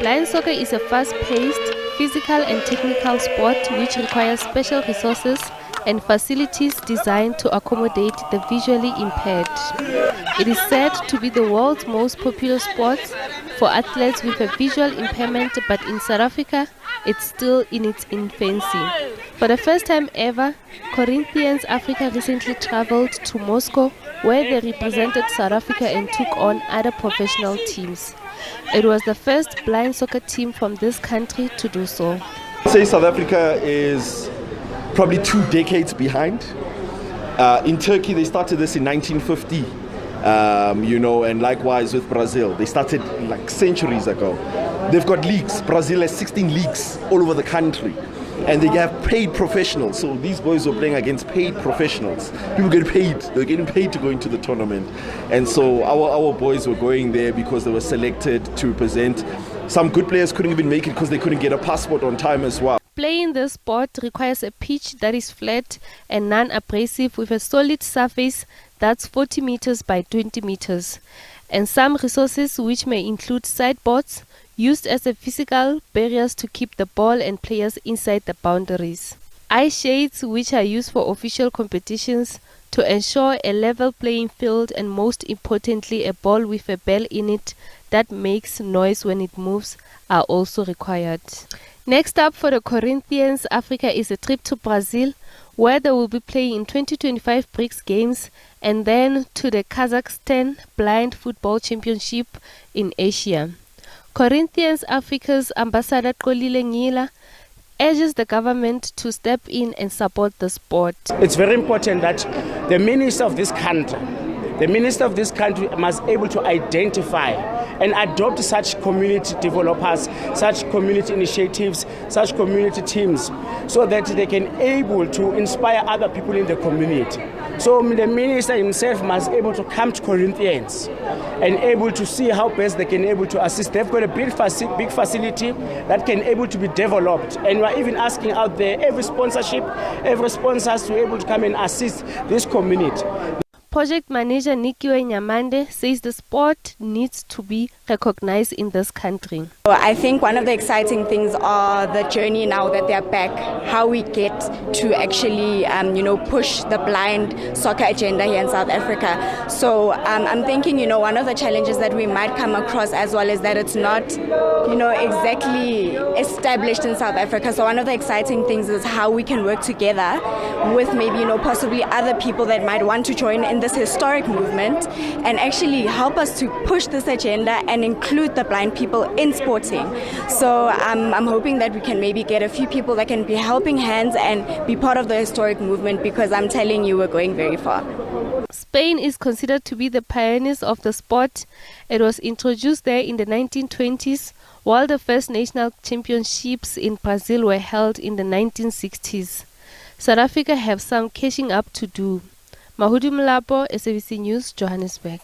Blind soccer is a fast-paced, physical and technical sport which requires special resources and facilities designed to accommodate the visually impaired. It is said to be the world's most popular sport for athletes with a visual impairment, but in South Africa, it's still in its infancy. For the first time ever, Corinthians Africa recently traveled to Moscow, where they represented South Africa and took on other professional teams. It was the first blind soccer team from this country to do so. I'd say South Africa is probably 2 decades behind. In Turkey, they started this in 1950, and likewise with Brazil. They started like centuries ago. They've got leagues. Brazil has 16 leagues all over the country. And they have paid professionals. So these boys were playing against paid professionals. People get paid. They're getting paid to go into the tournament. And so our boys were going there because they were selected to represent. Some good players couldn't even make it because they couldn't get a passport on time as well. Playing this sport requires a pitch that is flat and non-abrasive with a solid surface that's 40 meters by 20 meters. And some resources which may include sideboards, used as a physical barriers to keep the ball and players inside the boundaries. Eye shades which are used for official competitions to ensure a level playing field, and most importantly a ball with a bell in it that makes noise when it moves, are also required. Next up for the Corinthians Africa is a trip to Brazil, where they will be playing in 2025 BRICS Games, and then to the Kazakhstan Blind Football Championship in Asia. Corinthians Africa's ambassador Xolile Ngila urges the government to step in and support the sport. It's very important that the minister of this country must be able to identify and adopt such community developers, such community initiatives, such community teams, so that they can able to inspire other people in the community. So the minister himself must be able to come to Corinthians and able to see how best they can able to assist. They've got a big facility that can able to be developed, and we're even asking out there every sponsors to be able to come and assist this community. Project manager Nikiwe Nyamande says the sport needs to be recognized in this country. I think one of the exciting things are the journey now that they're back, how we get to actually push the blind soccer agenda here in South Africa. So I'm thinking, one of the challenges that we might come across as well is that it's not, exactly established in South Africa. So one of the exciting things is how we can work together with maybe, possibly other people that might want to join in this historic movement and actually help us to push this agenda and include the blind people in sporting. So I'm hoping that we can maybe get a few people that can be helping hands and be part of the historic movement, because I'm telling you, we're going very far. Spain is considered to be the pioneers of the sport. It was introduced there in the 1920s, while the first national championships in Brazil were held in the 1960s. South Africa have some catching up to do. Mahudi Mulapo, SABC News, Johannesburg.